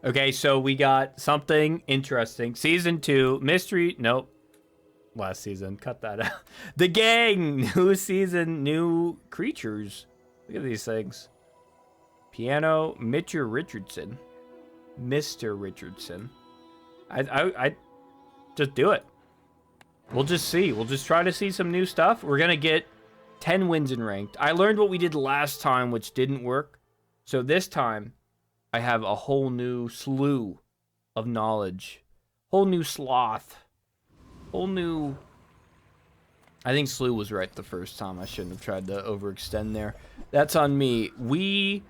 Okay, so we got something interesting. Season 2, mystery. Nope. Last season. Cut that out. The Gang. New season, new creatures. Look at these things. Piano, Mr. Richardson. Mr. Richardson. I just do it. We'll just see. We'll just try to see some new stuff. We're going to get 10 wins in ranked. I learned what we did last time, which didn't work. So this time, I have a whole new slew of knowledge. Whole new sloth. Whole new... I think slew was right the first time. I shouldn't have tried to overextend there. That's on me. We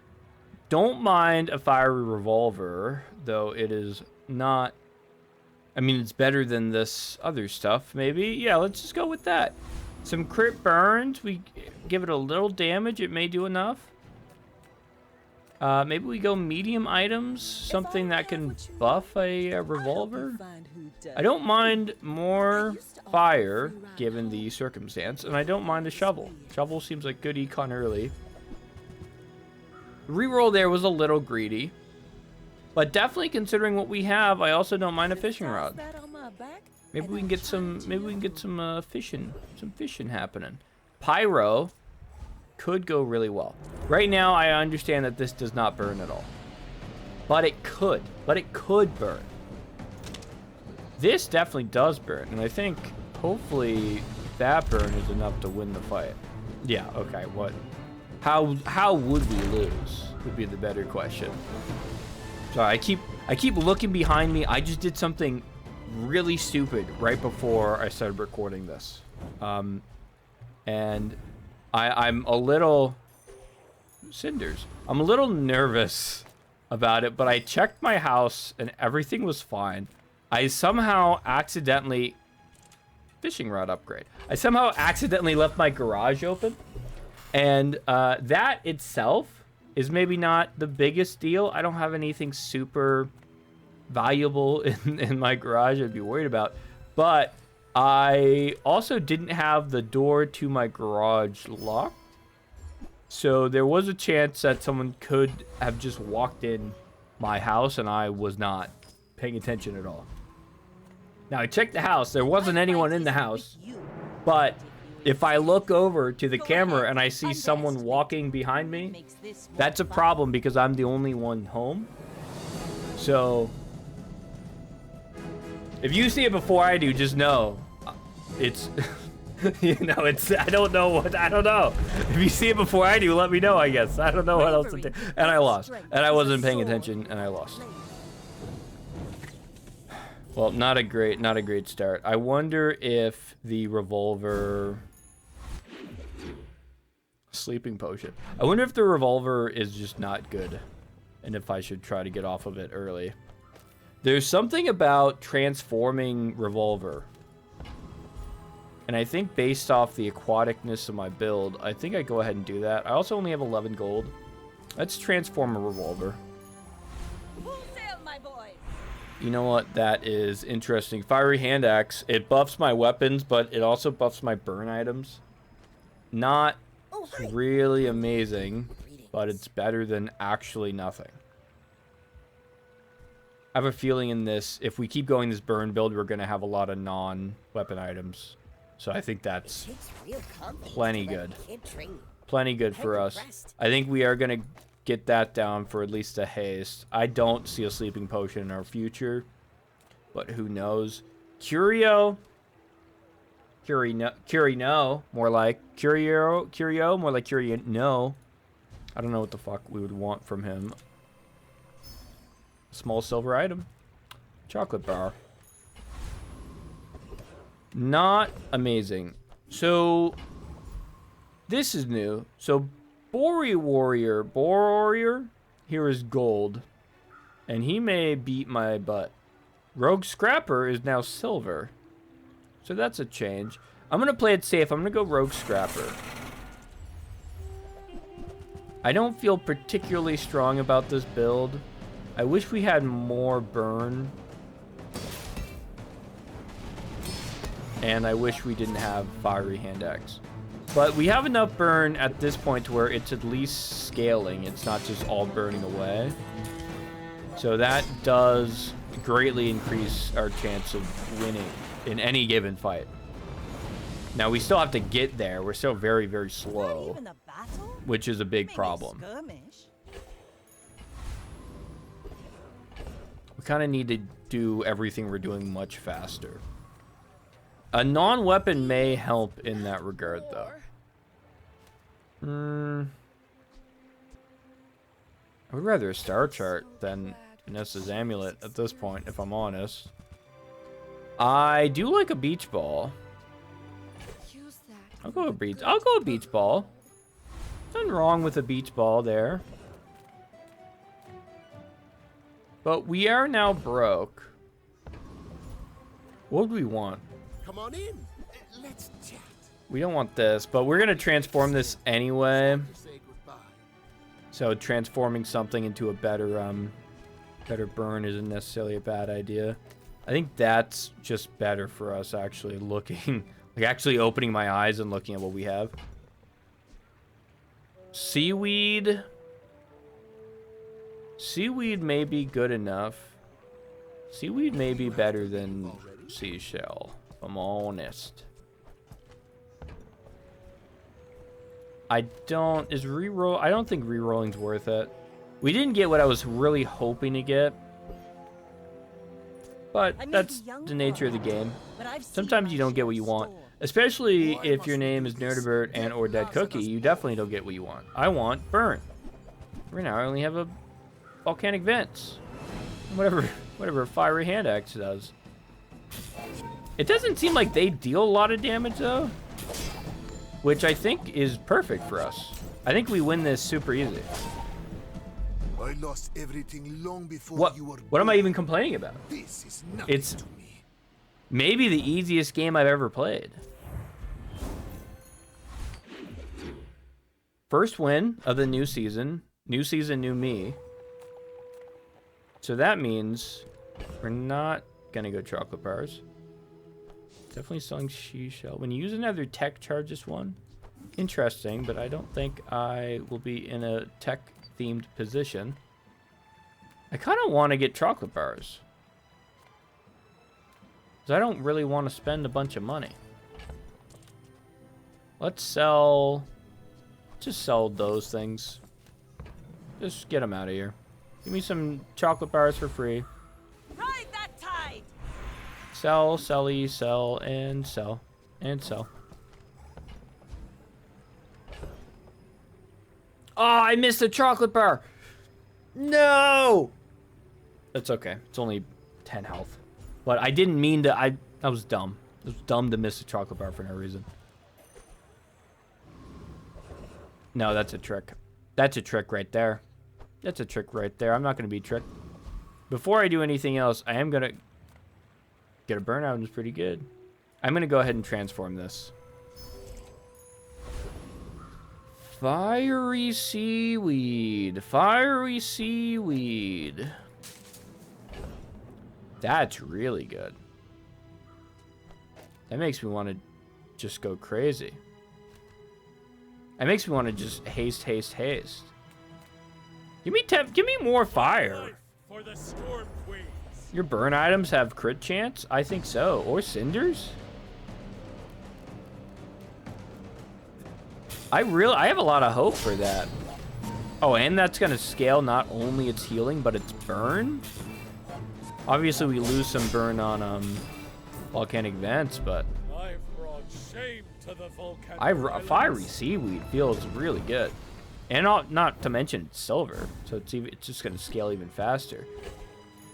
don't mind a fiery revolver, though it is not... I mean, it's better than this other stuff, maybe. Yeah, let's just go with that. Some crit burns. We give it a little damage. It may do enough. Maybe we go medium items. Something that can buff a revolver. I don't mind more fire, given the circumstance. And I don't mind a shovel. Shovel seems like good econ early. Reroll there was a little greedy. But definitely considering what we have, I also don't mind a fishing rod. Maybe we can get some. Maybe we can get some fishing happening. Pyro could go really well. Right now, I understand that this does not burn at all, but it could. But it could burn. This definitely does burn, and I think hopefully that burn is enough to win the fight. Yeah. Okay. What? How would we lose? Would be the better question. Sorry, I keep looking behind me. I just did something really stupid right before I started recording this. And I'm a little... Cinders. I'm a little nervous about it, but I checked my house and everything was fine. I somehow accidentally... Fishing rod upgrade. I somehow accidentally left my garage open. And that itself... is maybe not the biggest deal. I don't have anything super valuable in my garage I'd be worried about. But I also didn't have the door to my garage locked. So there was a chance that someone could have just walked in my house and I was not paying attention at all. Now I checked the house. There wasn't anyone in the house. But... if I look over to the camera and I see someone walking behind me, that's a problem because I'm the only one home. So, if you see it before I do, just know it's, you know, it's, I don't know. If you see it before I do, let me know, I guess. I don't know what else to do. And I lost. And I wasn't paying attention and I lost. Well, not a great start. I wonder if the revolver... Sleeping potion. I wonder if the revolver is just not good. And if I should try to get off of it early. There's something about transforming revolver. And I think based off the aquaticness of my build, I think I go ahead and do that. I also only have 11 gold. Let's transform a revolver. You know what? That is interesting. Fiery hand axe. It buffs my weapons, but it also buffs my burn items. Not really amazing, but it's better than actually nothing. I have a feeling in this, if we keep going this burn build, we're going to have a lot of non-weapon items. So I think that's plenty good. Plenty good for us. I think we are going to get that down for at least a haste. I don't see a sleeping potion in our future, but who knows? Curio, more like Curio, more like Curio, no. I don't know what the fuck we would want from him. Small silver item. Chocolate bar. Not amazing. So, this is new. So, Boar Warrior, here is gold. And he may beat my butt. Rogue Scrapper is now silver. So that's a change. I'm going to play it safe. I'm going to go Rogue Scrapper. I don't feel particularly strong about this build. I wish we had more burn. And I wish we didn't have Fiery Hand Axe. But we have enough burn at this point to where it's at least scaling. It's not just all burning away. So that does greatly increase our chance of winning in any given fight. Now, we still have to get there. We're still very, very slow, which is a big problem. We kind of need to do everything we're doing much faster. A non-weapon may help in that regard, though. I would rather a star chart than Vanessa's amulet at this point, if I'm honest. I do like a beach ball. I'll go a beach ball. Nothing wrong with a beach ball there. But we are now broke. What do we want? Come on in. Let's chat. We don't want this, but we're gonna transform this anyway. So transforming something into a better burn isn't necessarily a bad idea. I think that's just better for us actually looking, like actually opening my eyes and looking at what we have. Seaweed. Seaweed may be good enough. Seaweed may be better than seashell, if I'm honest. I don't think rerolling's worth it. We didn't get what I was really hoping to get. But that's the nature of the game. Sometimes you don't get what you want. Especially if your name is Nerdaburt and or Dead Cookie, you definitely don't get what you want. I want burn. Right now I only have a volcanic vents. Whatever fiery hand axe does. It doesn't seem like they deal a lot of damage though. Which I think is perfect for us. I think we win this super easy. I lost everything long before you were born. What am I even complaining about? This is nothing to me. Maybe the easiest game I've ever played. First win of the new season. New season, new me. So that means we're not gonna go chocolate bars. Definitely selling seashell. When you use another tech, charge this one. Interesting, but I don't think I will be in a tech-themed position. I kind of want to get chocolate bars. Because I don't really want to spend a bunch of money. Let's sell... Just sell those things. Just get them out of here. Give me some chocolate bars for free. Ride that tide. Sell, selly, sell, and sell, and sell. Oh, I missed the chocolate bar. No. That's okay. It's only 10 health. But I didn't mean to. That was dumb. It was dumb to miss the chocolate bar for no reason. No, that's a trick. That's a trick right there. That's a trick right there. I'm not going to be tricked. Before I do anything else, I am going to get a burnout. Is pretty good. I'm going to go ahead and transform this. Fiery seaweed. Fiery seaweed. That's really good. That makes me want to just go crazy. That makes me want to just haste, haste, haste. Give me more fire. For the storm queens. Your burn items have crit chance? I think so. Or cinders? I have a lot of hope for that. Oh, and that's gonna scale not only its healing, but its burn? Obviously we lose some burn on volcanic vents, but I've brought shame to the volcanic fiery seaweed feels really good. And not to mention it's silver, so it's just gonna scale even faster.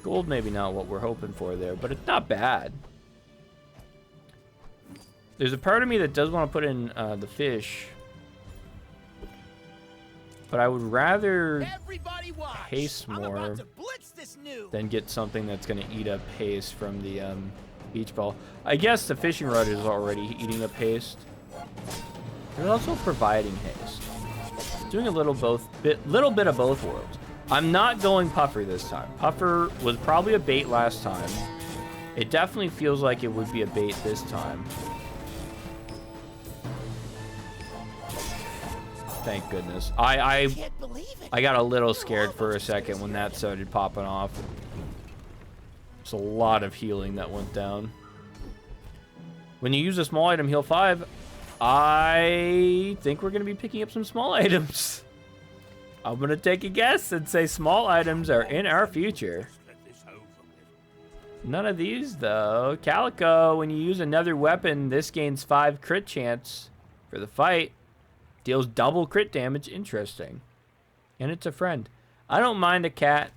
Gold maybe not what we're hoping for there, but it's not bad. There's a part of me that does want to put in the fish, but I would rather haste more than get something that's gonna eat up haste from the beach ball. I guess the fishing rod is already eating up haste. It's also providing haste. Doing a little bit of both worlds. I'm not going puffer this time. Puffer was probably a bait last time. It definitely feels like it would be a bait this time. Thank goodness. I can't believe it. I got a little scared for a second when that started popping off. There's a lot of healing that went down. When you use a small item, heal 5. I think we're going to be picking up some small items. I'm going to take a guess and say small items are in our future. None of these, though. Calico, when you use another weapon, this gains 5 crit chance for the fight. Deals double crit damage. Interesting. And it's a friend. I don't mind a cat.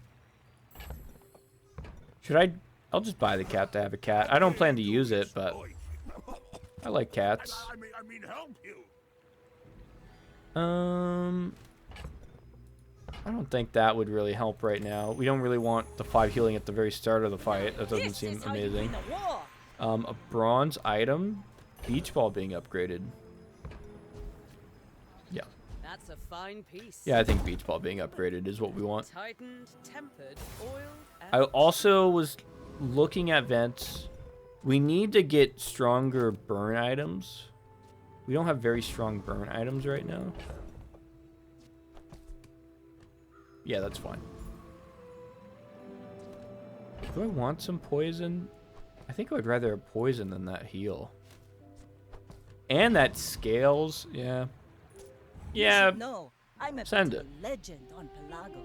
Should I? I'll just buy the cat to have a cat. I don't plan to use it, but I like cats. I mean, help you. I don't think that would really help right now. We don't really want the 5 healing at the very start of the fight. That doesn't seem amazing. A bronze item. Beach ball being upgraded. Yeah. That's a fine piece. Yeah, I think beach ball being upgraded is what we want. Tightened, tempered, oiled, and I also was looking at vents. We need to get stronger burn items. We don't have very strong burn items right now. Yeah, that's fine. Do I want some poison? I think I would rather have poison than that heal. And that scales, yeah. Yeah, no, I'm a send bit of it. a legend on Pelago.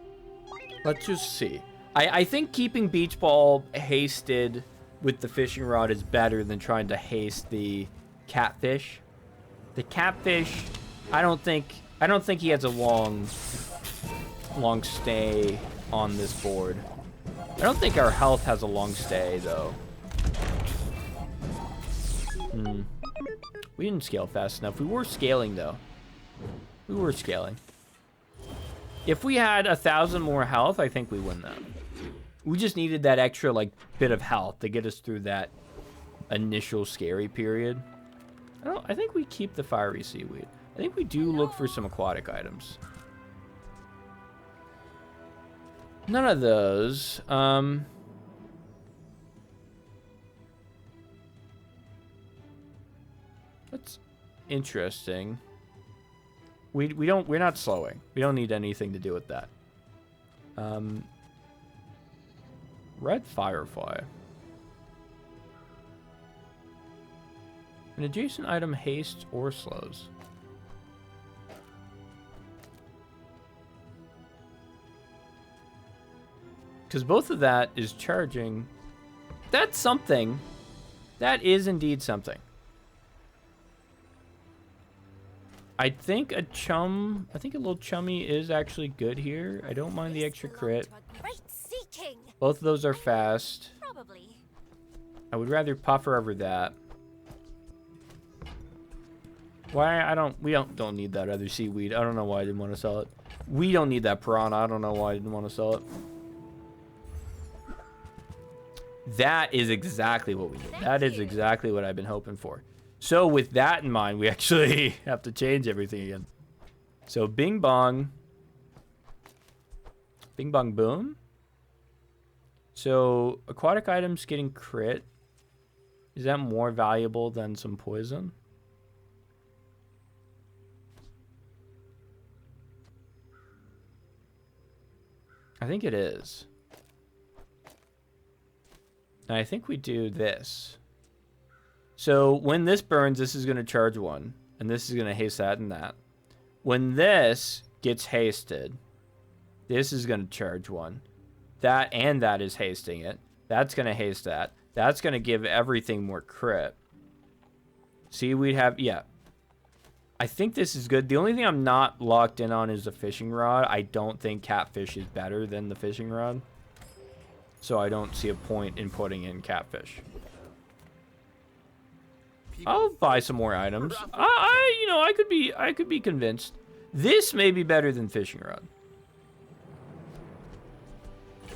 Let's just see. I think keeping beach ball hasted with the fishing rod is better than trying to haste the catfish. The catfish, I don't think he has a long stay on this board. I don't think our health has a long stay though. We didn't scale fast enough. We were scaling though. We were scaling. If we had 1,000 more health, I think we win that. We just needed that extra like bit of health to get us through that initial scary period. I think we keep the fiery seaweed. I think we do look for some aquatic items. None of those. That's interesting. We're not slowing. We don't need anything to do with that. Red Firefly. An adjacent item hastes or slows. Because both of that is charging. That's something. That is indeed something. I think a little chummy is actually good here. I don't mind the extra crit. Both of those are fast. Probably. I would rather puffer over that. Why we don't need that other seaweed. I don't know why I didn't want to sell it. We don't need that piranha. I don't know why I didn't want to sell it. That is exactly what we need. That is exactly what I've been hoping for. So with that in mind, we actually have to change everything again. So bing bong. Bing bong boom. So aquatic items getting crit. Is that more valuable than some poison? I think it is. And I think we do this. So when this burns, this is going to charge 1. And this is going to haste that and that. When this gets hasted, this is going to charge 1. That and that is hasting it. That's going to haste that. That's going to give everything more crit. See, we'd have... Yeah. I think this is good. The only thing I'm not locked in on is the fishing rod. I don't think catfish is better than the fishing rod. So I don't see a point in putting in catfish. I'll buy some more items. I could be convinced. This may be better than fishing rod.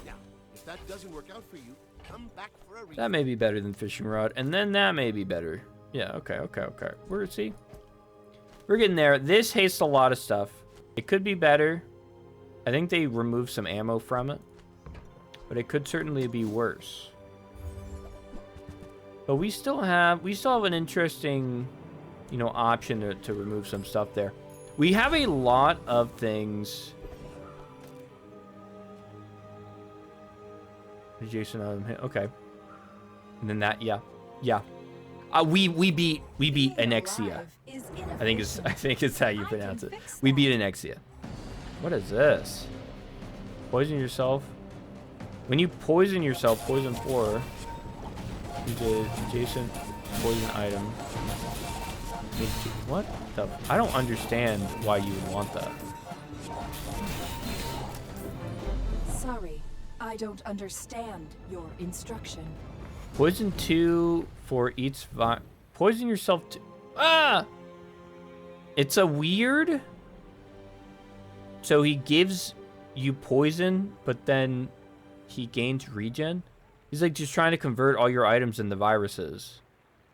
Now, if that doesn't work out for you, come back for a reason. That may be better than fishing rod, and then that may be better. Yeah, okay. We're getting there. This hastes a lot of stuff. It could be better. I think they removed some ammo from it. But it could certainly be worse. But we still have an interesting, option to remove some stuff there. We have a lot of things Adjacent item hit. Okay. And then that, yeah. We beat Anexia. I think it's how you pronounce it. We beat Anexia. What is this? Poison yourself. When you poison yourself, poison 4. Use an adjacent poison item. What the? I don't understand why you would want that. Sorry, I don't understand your instruction. Poison 2 for each poison yourself to it's a weird. So he gives you poison, but then he gains regen. He's like just trying to convert all your items into viruses.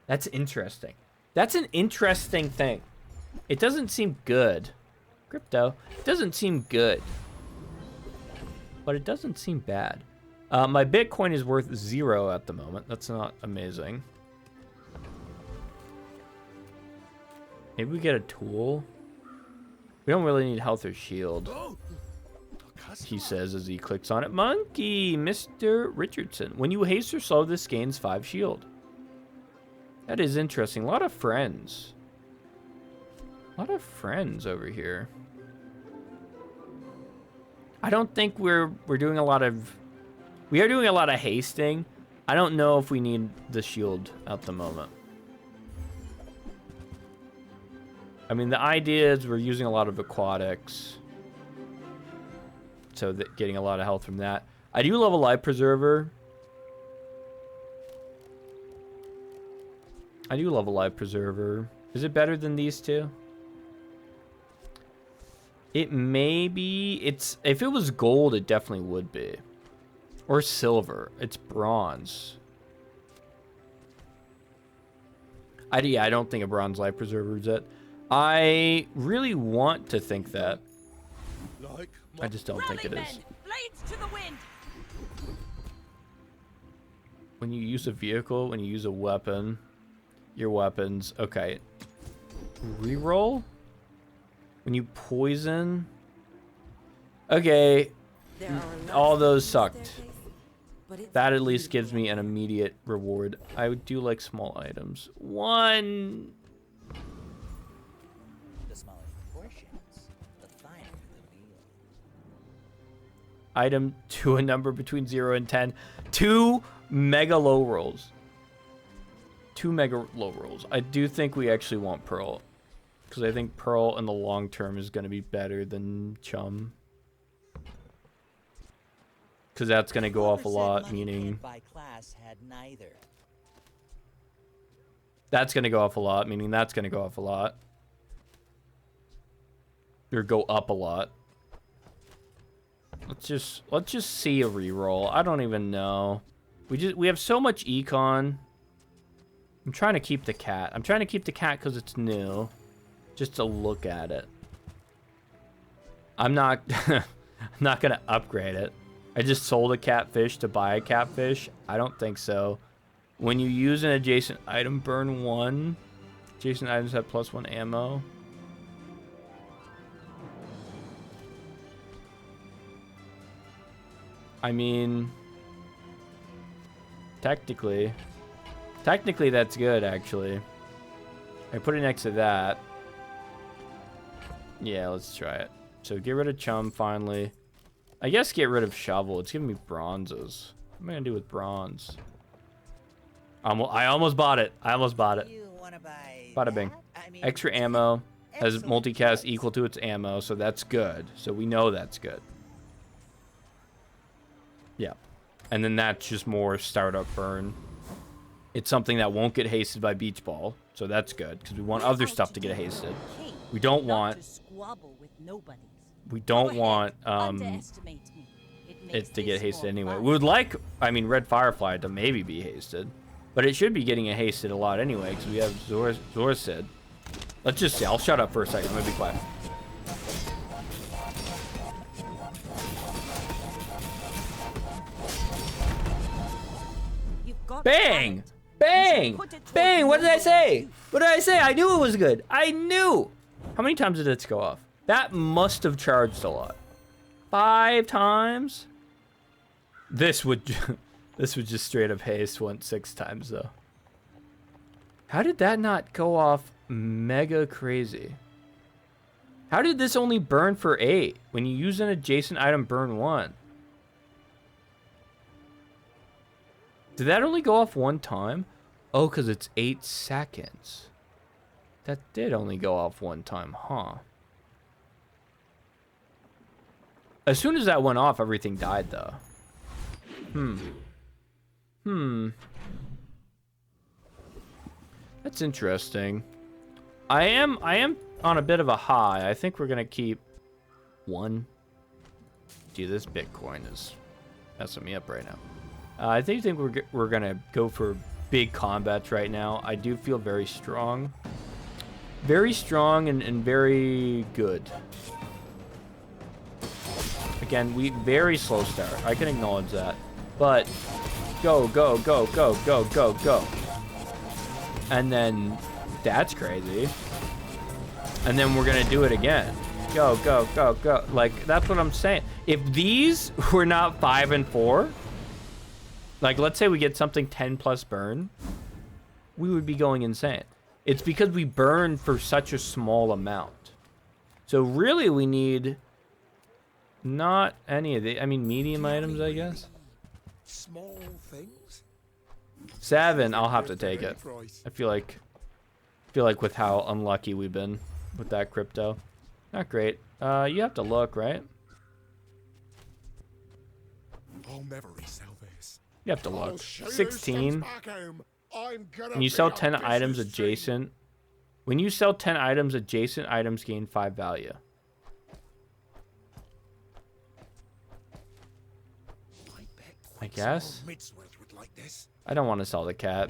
That's interesting. That's an interesting thing. It doesn't seem good. Crypto. It doesn't seem good. But it doesn't seem bad. My Bitcoin is worth 0 at the moment. That's not amazing. Maybe we get a tool. We don't really need health or shield. He says as he clicks on it. Monkey, Mr. Richardson. When you haste or slow, this gains 5 shield. That is interesting. A lot of friends. A lot of friends over here. I don't think we're doing a lot of... We are doing a lot of hasting. I don't know if we need the shield at the moment. I mean, the idea is we're using a lot of aquatics. So that getting a lot of health from that. I do love a life preserver. I do love a life preserver. Is it better than these two? It may be. It's if it was gold, it definitely would be. Or silver. It's bronze. I don't think a bronze life preserver is it. I really want to think that. I just don't think it is. Blades to the wind. When you use a vehicle, when you use a weapon, your weapons. Okay. Reroll? When you poison. Okay. All those sucked. That at least gives me an immediate reward. I would do like small items. 1. The smaller portions, the finer the meal. Item to a number between 0 and 10. 2 mega low rolls. 2 mega low rolls. I do think we actually want Pearl. Because I think Pearl in the long term is going to be better than Chum. Because that's going to go off a lot, meaning... That's going to go off a lot, meaning that's going to go off a lot. Or go up a lot. Let's just see a reroll. I don't even know. We have so much econ. I'm trying to keep the cat. I'm trying to keep the cat because it's new. Just to look at it. I'm not I'm not gonna upgrade it. I just sold a catfish to buy a catfish. I don't think so. When you use an adjacent item, burn 1. Adjacent items have +1 ammo. I mean, technically that's good actually. I put it next to that. Yeah, let's try it. So get rid of Chum finally. I guess get rid of Shovel. It's giving me bronzes. What am I gonna do with bronze? I almost bought it. Bada bing. Extra ammo has multicast equal to its ammo, so that's good. So we know that's good. Yeah. And then that's just more startup burn. It's something that won't get hasted by Beach Ball, so that's good because we want other stuff to get hasted. We don't want it to get hasted anyway. We would like, I mean, Red Firefly to maybe be hasted, but it should be getting it hasted a lot anyway because we have Zorsid. Let's just see. I'll shut up for a second. Let me be quiet. Bang! Bang! Bang! What did I say? What did I say? I knew it was good. I knew! How many times did it go off? That must have charged a lot. 5 times? This would This was just straight up haste once 6 times though. How did that not go off mega crazy? How did this only burn for 8? When you use an adjacent item, burn 1. Did that only go off 1 time? Oh, because it's 8 seconds. That did only go off 1 time, huh? As soon as that went off, everything died though. That's interesting. I am on a bit of a high. I think we're gonna keep 1. Gee, this Bitcoin is messing me up right now. I think we're gonna go for big combats right now. I do feel very strong and very good. Again, we very slow start. I can acknowledge that, but go, go, go, go, go, go, go. And then that's crazy. And then we're gonna do it again. Go, go, go, go. Like, that's what I'm saying. If these were not 5 and 4, like let's say we get something 10 plus burn, we would be going insane. It's because we burn for such a small amount. So really we need not any of the, I mean medium items, I guess. Small things. 7, I'll have to take it. I feel like with how unlucky we've been with that crypto. Not great. You have to look, right? I'll never resell this. You have to look. 16. When you sell 10 items adjacent, when you sell 10 items, adjacent items gain 5 value. I guess. I don't want to sell the cat.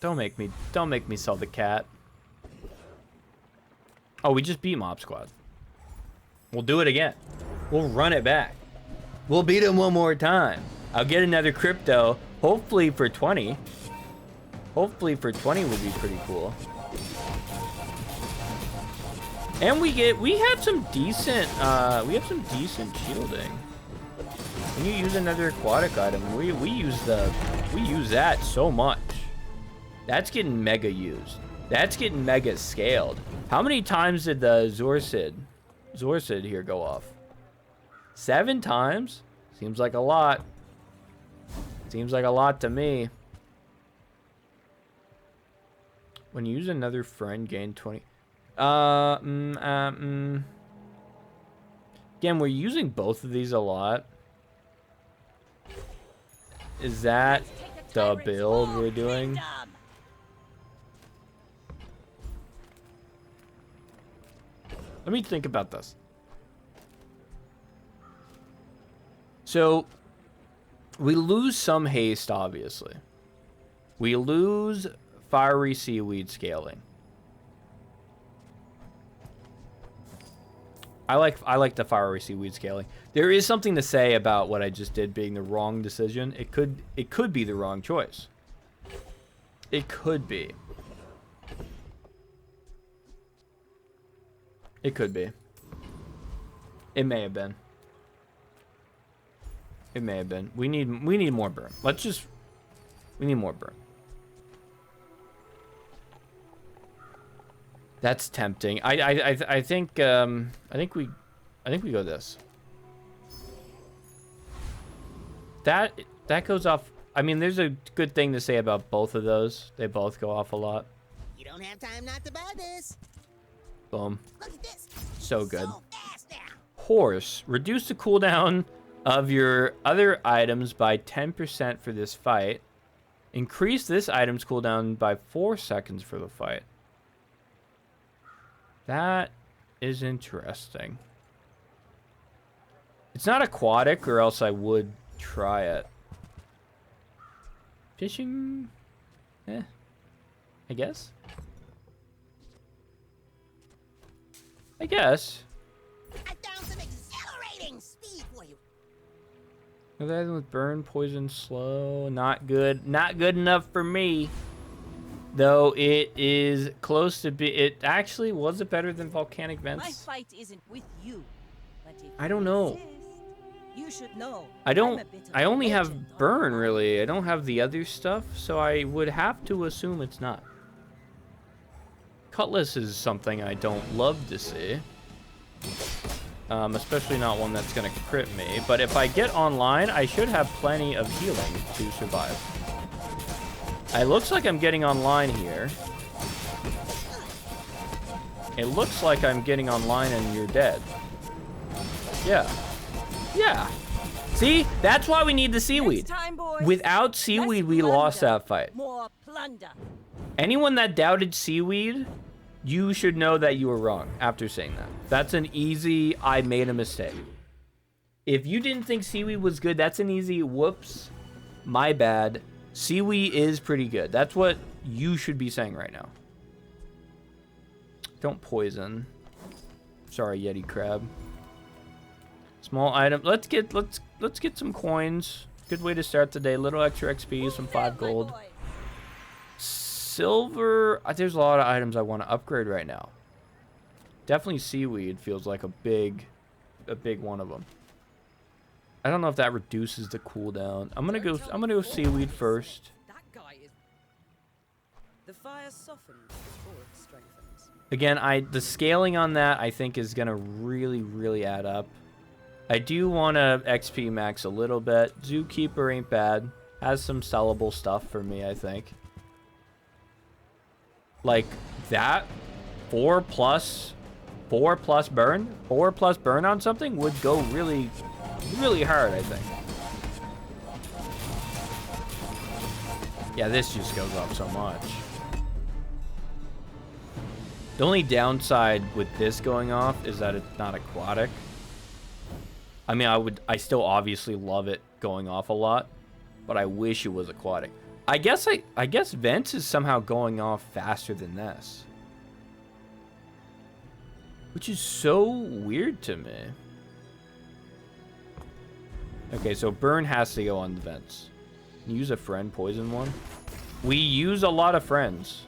Don't make me sell the cat. Oh, we just beat Mob Squad. We'll do it again. We'll run it back. We'll beat him one more time. I'll get another crypto, hopefully for 20. Hopefully for 20 would be pretty cool. And we have some decent shielding. When you use another aquatic item, we use that so much. That's getting mega used. That's getting mega scaled. How many times did the Zorsid here go off? 7 times? Seems like a lot. Seems like a lot to me. When you use another friend, gain 20. Again, we're using both of these a lot. Is that the build we're doing? Let me think about this. So, we lose some haste, obviously. We lose fiery seaweed scaling. I like the fiery seaweed scaling. There is something to say about what I just did being the wrong decision. It could be the wrong choice. It could be. It could be. It may have been. It may have been. We need more burn. We need more burn. That's tempting. I think we go this. That goes off. I mean, there's a good thing to say about both of those. They both go off a lot. You don't have time not to buy this. Boom. Look at this. So good. So fast now. Horse. Reduce the cooldown of your other items by 10% for this fight. Increase this item's cooldown by 4 seconds for the fight. That is interesting. It's not aquatic, or else I would try it. Fishing? I guess. I guess. I found some accelerating speed for you. Other item with burn, poison, slow. Not good. Not good enough for me. Though it is close to be. It actually, was it better than volcanic vents? My fight isn't with you, but if I don't you know. insist, You should know. I don't. I'm a bit of I a only have legend on burn, the really. I don't have the other stuff, so I would have to assume it's not. Cutlass is something I don't love to see. Especially not one that's gonna crit me. But if I get online, I should have plenty of healing to survive. It looks like I'm getting online here. It looks like I'm getting online and you're dead. Yeah. Yeah. See? That's why we need the seaweed. Next time, boys. Without seaweed, Less we lost plunder, that fight. More plunder. Anyone that doubted seaweed, you should know that you were wrong after saying that. That's an easy, I made a mistake. If you didn't think seaweed was good, that's an easy, whoops, my bad. Seaweed is pretty good. That's what you should be saying right now. Don't poison. Sorry, Yeti crab. Small item. Let's get some coins. Good way to start the day. Little extra XP, some 5 gold. Silver. There's a lot of items I want to upgrade right now. Definitely seaweed feels like a big one of them. I don't know if that reduces the cooldown. I'm gonna go seaweed first. That guy is. The fire softens before it strengthens. Again, the scaling on that I think is gonna really add up. I do want to XP max a little bit. Zookeeper ain't bad. Has some sellable stuff for me, I think. Like that 4 plus burn? 4 plus burn on something would go really hard, I think. Yeah, this just goes off so much. The only downside with this going off is that it's not aquatic. I mean, I still obviously love it going off a lot, but I wish it was aquatic. I guess Vents is somehow going off faster than this, which is so weird to me. Okay, so burn has to go on the Vents. Use a friend, poison one. We use a lot of friends.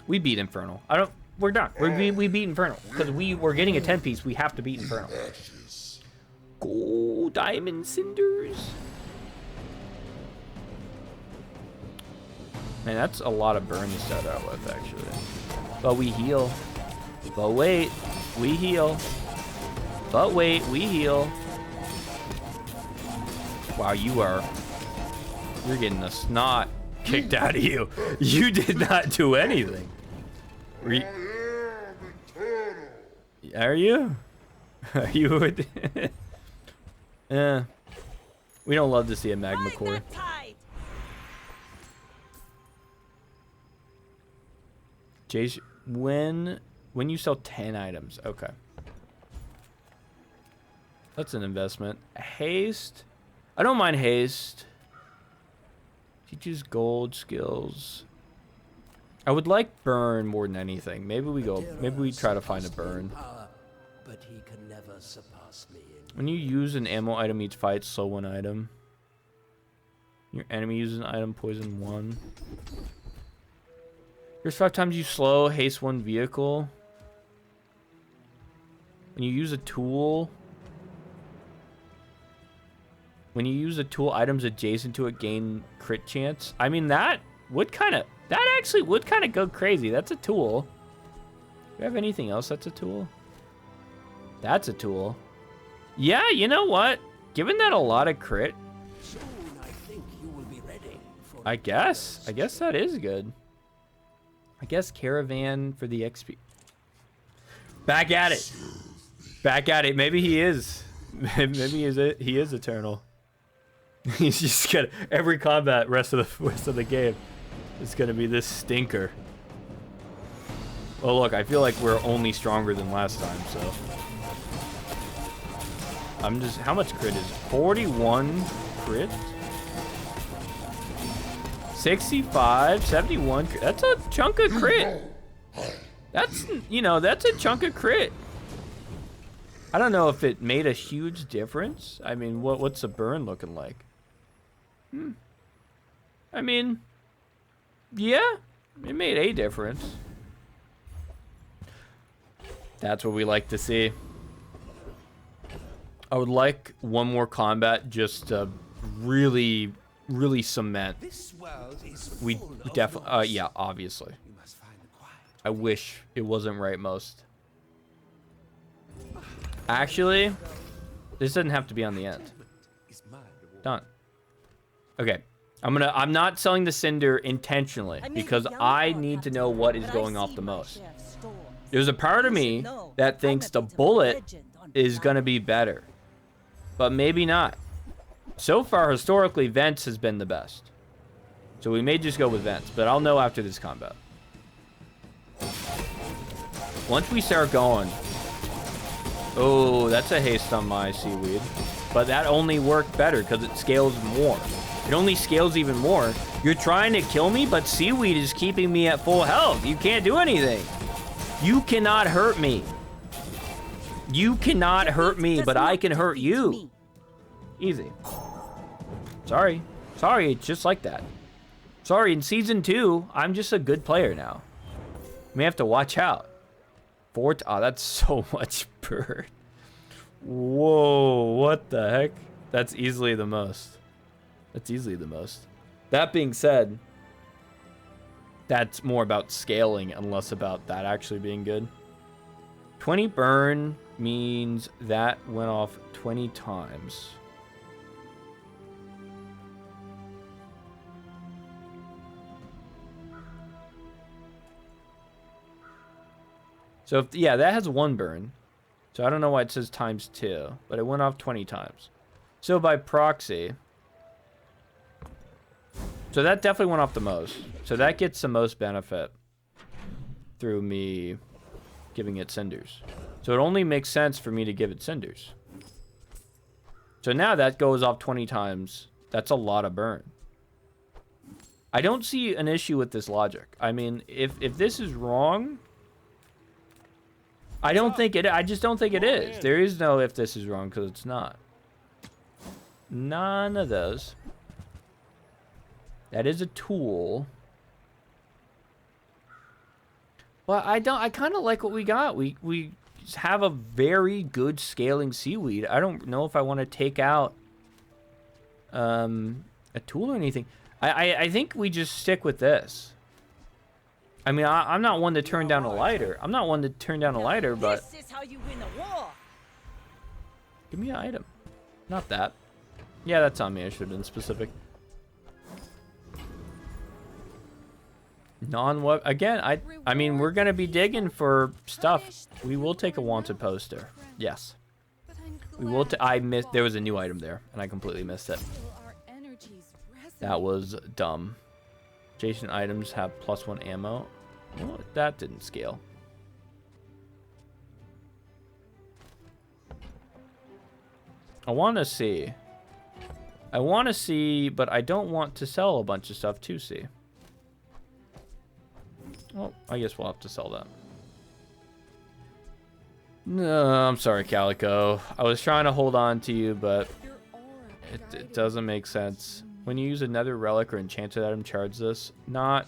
We beat Infernal. We're done. We beat Infernal because we're getting a 10-piece. We have to beat Infernal. Gold diamond cinders. Man, that's a lot of burn to start out with, actually. But we heal. But wait, we heal. But wait, we heal. Wow, you're getting the snot kicked out of you. You did not do anything. Are you? Are you? Yeah. We don't love to see a magma core. Jace, when you sell 10 items, okay. That's an investment. Haste. I don't mind haste. Teaches gold skills. I would like burn more than anything. Maybe we try to find a burn. But he can never surpass me. When you use an ammo item each fight, slow one item. Your enemy uses an item, poison 1. Here's 5 times you slow, haste 1 vehicle. When you use a tool. When you use a tool, items adjacent to it gain crit chance. I mean, that actually would kind of go crazy. That's a tool. Do you have anything else that's a tool? That's a tool. Yeah, you know what? Given that a lot of crit, Soon I think you will be ready for I guess that is good. I guess caravan for the XP. Back at it. Back at it. Maybe he is. Maybe he is eternal. He's just gonna every combat rest of the game is gonna be this stinker. Oh look, I feel like we're only stronger than last time, so I'm just how much crit is it? 41 crit? 65, 71 crit. That's a chunk of crit. That's a chunk of crit. I don't know if it made a huge difference. I mean, what's the burn looking like? I mean, yeah, it made a difference. That's what we like to see. I would like one more combat just to really, really cement. This world is We full of definitely, noise. yeah, obviously. You must find the quiet. I wish it wasn't right most. Actually, this doesn't have to be on the end. Is my reward. Done. Okay. I'm not selling the Cinder intentionally because I need to know what is going off the most. There's a part of me that thinks the Bullet is going to be better, but maybe not. So far, historically, Vents has been the best. So we may just go with Vents, but I'll know after this combat. Once we start going... Oh, that's a haste on my Seaweed. But that only worked better because it scales more. It only scales even more. You're trying to kill me, but Seaweed is keeping me at full health. You can't do anything. You cannot hurt me. You cannot hurt me, but I can hurt you. Easy. Sorry. Sorry, it's just like that. Sorry, in Season 2, I'm just a good player now. You may have to watch out. Oh, that's so much bird. Whoa, what the heck? That's easily the most. That's easily the most. That being said, that's more about scaling and less about that actually being good. 20 burn means that went off 20 times. So, if, yeah, that has 1 burn. So, I don't know why it says times 2. But it went off 20 times. So, by proxy... So, that definitely went off the most. So, that gets the most benefit through me giving it Cinders. So, it only makes sense for me to give it Cinders. So, now that goes off 20 times. That's a lot of burn. I don't see an issue with this logic. I mean, if this is wrong... I just don't think it is. There is no if this is wrong, because it's not. None of those. That is a tool. But I kind of like what we got. We have a very good scaling Seaweed. I don't know if I want to take out a tool or anything. I think we just stick with this. I mean, I'm not one to turn down a lighter. I'm not one to turn down a lighter, but... This is how you win a war. Give me an item. Not that. Yeah, that's on me. I should have been specific. Non-what? Again, I mean, we're going to be digging for stuff. We will take a wanted poster. Yes. We will... I missed... There was a new item there, and I completely missed it. That was dumb. Adjacent items have +1 ammo. Well, that didn't scale. I want to see. But I don't want to sell a bunch of stuff to see. Well, I guess we'll have to sell that. No, I'm sorry, Calico. I was trying to hold on to you, but it doesn't make sense. When you use another relic or enchanted item, charge this. Not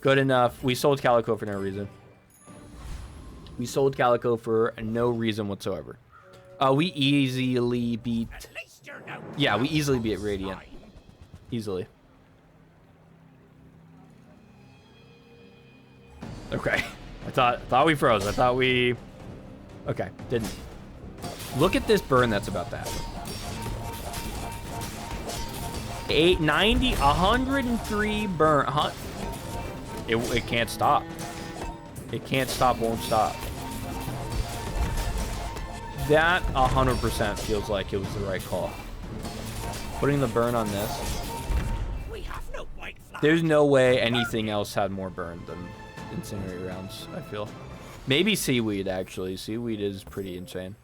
good enough. We sold Calico for no reason. We sold Calico for no reason whatsoever. We easily beat... Yeah, we easily beat Radiant. Easily. Okay. I thought we froze. I thought we... Okay, didn't. Look at this burn that's about to happen. 90, 103 burn. It can't stop. It can't stop, won't stop. That 100% feels like it was the right call. Putting the burn on this. We have no white flag. There's no way anything else had more burn than Incinerate rounds, I feel. Maybe Seaweed, actually. Seaweed is pretty insane.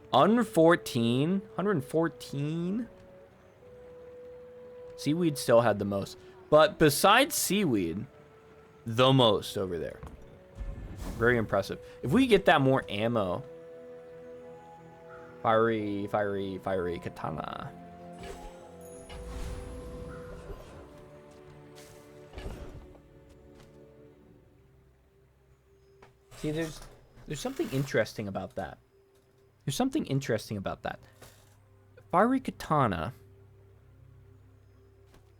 114? 114? Seaweed still had the most. But besides Seaweed, the most over there. Very impressive. If we get that more ammo. Fiery katana. See, there's something interesting about that. There's something interesting about that. Fiery Katana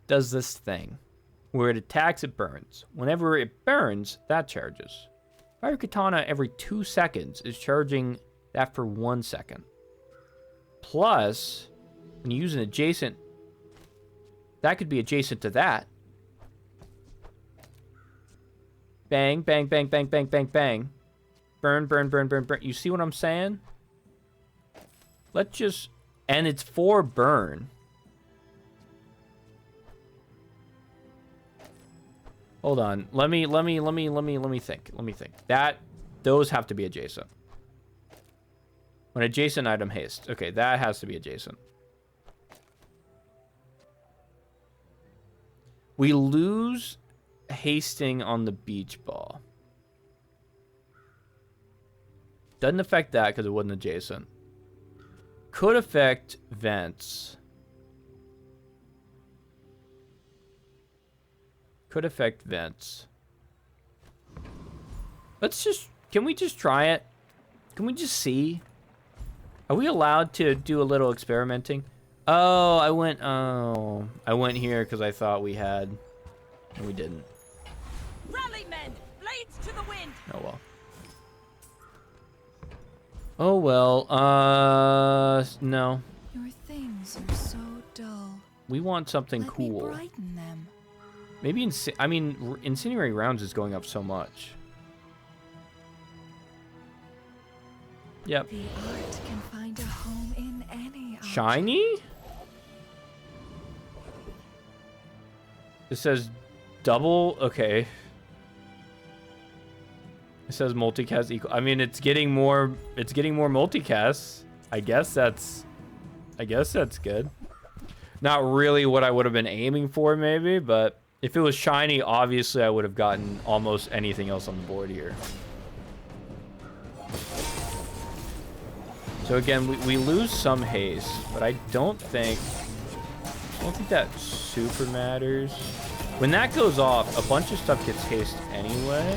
does this thing where it attacks, it burns. Whenever it burns, that charges. Fiery Katana every 2 seconds is charging that for 1 second. Plus, when you use an adjacent, that could be adjacent to that. Bang, bang, bang, bang, bang, bang, bang. Burn, burn, burn, burn, burn. You see what I'm saying? Let's just... And it's for burn. Hold on. Let me think. Let me think. Those have to be adjacent. An adjacent item haste. Okay, that has to be adjacent. We lose hasting on the beach ball. Doesn't affect that because it wasn't adjacent. Could affect vents. Could affect vents. Let's just... Can we just try it? Can we just see? Are we allowed to do a little experimenting? Oh, I went here because I thought we had... And we didn't. Rally, men! Blades to the wind! Oh, well. Oh, well. No. Your things are so dull. We want something Let cool. me brighten them. Maybe, incendiary rounds is going up so much. Yep. The art can find a home in any object. Shiny? It says double. Okay. It says multicast equal. I mean, it's getting more multicasts. I guess that's good. Not really what I would have been aiming for, maybe, but if it was shiny, obviously I would have gotten almost anything else on the board here. So again, we lose some haste, but I don't think that super matters. When that goes off, a bunch of stuff gets haste anyway.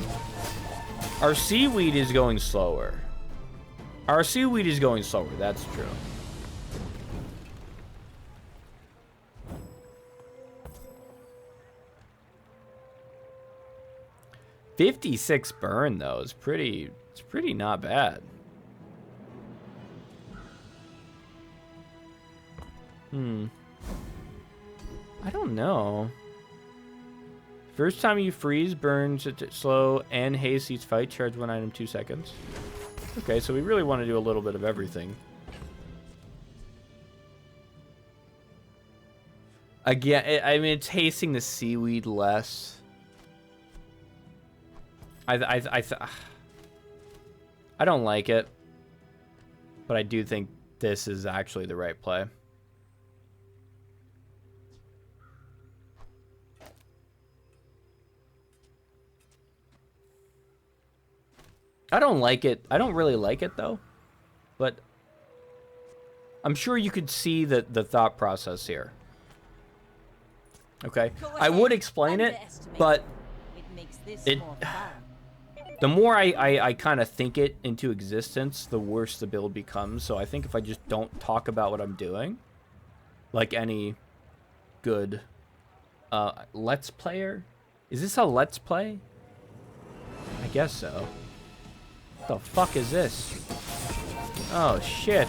Our seaweed is going slower. That's true. $56 burn though is pretty. It's pretty not bad. I don't know. First time you freeze, burns slow, and haste each fight. Charge one item 2 seconds. Okay, so we really want to do a little bit of everything. Again, I mean, it's hasting the seaweed less. I don't like it, but I do think this is actually the right play. I don't like it. I don't really like it though, but I'm sure you could see the thought process here. Okay, I would explain it, but the more I kind of think it into existence, the worse the build becomes. So I think if I just don't talk about what I'm doing, like any good let's player, is this a let's play? I guess so. What the fuck is this? Oh shit.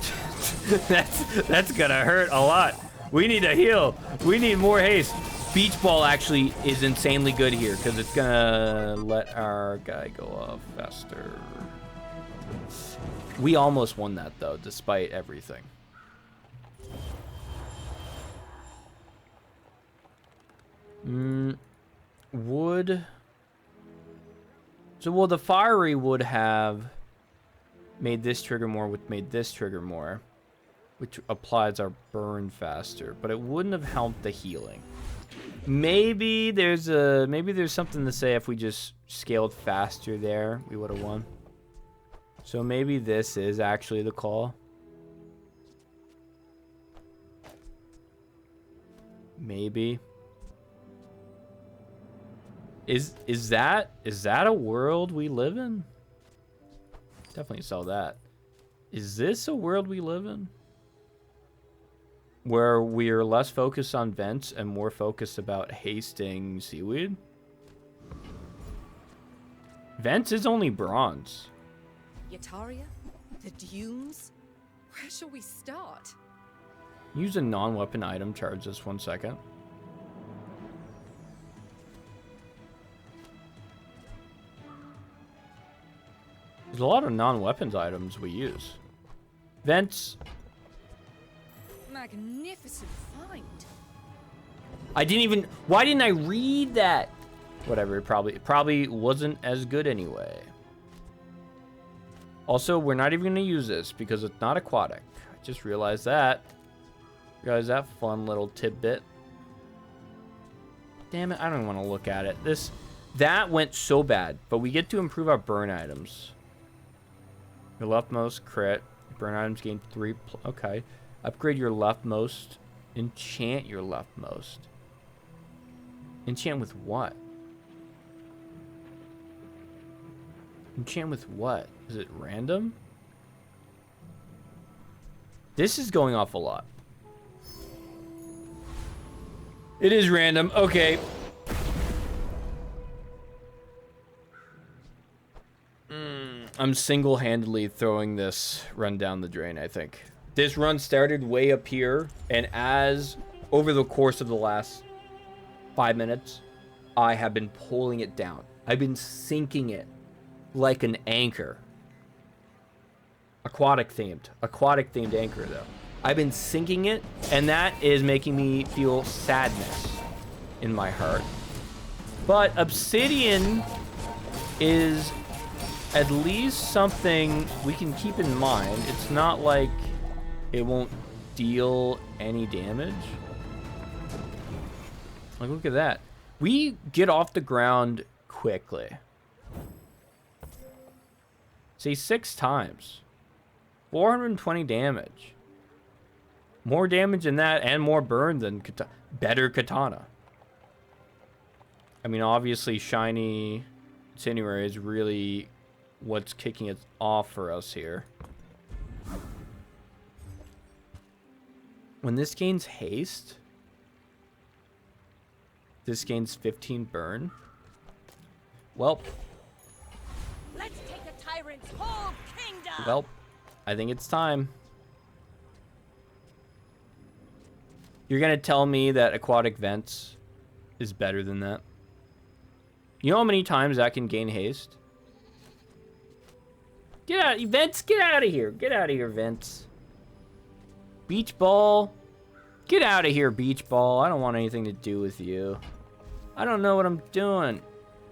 that's gonna hurt a lot. We need a heal. We need more haste. Beach ball actually is insanely good here because it's gonna let our guy go off faster. We almost won that though, despite everything. Wood. So, well, the fiery would have made this trigger more, which made this trigger more, which applies our burn faster, but it wouldn't have helped the healing. Maybe there's something to say if we just scaled faster there, we would have won. So maybe this is actually the call. Maybe. Is that a world we live in? Definitely saw that. Is this a world we live in? where we're less focused on vents and more focused about hasting seaweed. Vents is only bronze. Yataria? The dunes? Where shall we start? Use a non-weapon item. Charge this 1 second. There's a lot of non-weapons items we use. Vents. Magnificent find. I didn't even. Why didn't I read that? Whatever. It probably wasn't as good anyway. Also, we're not even going to use this because it's not aquatic. I just realized that. Realized that fun little tidbit. Damn it! I don't want to look at it. That went so bad, but we get to improve our burn items. Your leftmost crit. Burn items gain 3. Okay. Upgrade your leftmost. Enchant your leftmost. Enchant with what? Enchant with what? Is it random? This is going off a lot. It is random. Okay. I'm single-handedly throwing this run down the drain, I think. This run started way up here, and over the course of the last 5 minutes, I have been pulling it down. I've been sinking it like an anchor. Aquatic themed anchor, though. I've been sinking it, and that is making me feel sadness in my heart. But obsidian is at least something we can keep in mind. It's not like it won't deal any damage. Like, look at that. We get off the ground quickly. See, 6 times. 420 damage. More damage than that and more burn than better katana. I mean, obviously, shiny incendiary is really what's kicking it off for us here. When this gains haste, this gains 15 burn. Well, Let's take the tyrant's whole kingdom. well, I think it's time. You're gonna tell me that aquatic vents is better than that? You know how many times that can gain haste? Get out, Vents! Get out of here! Get out of here, Vents. Beach ball. Get out of here, beach ball. I don't want anything to do with you. I don't know what I'm doing.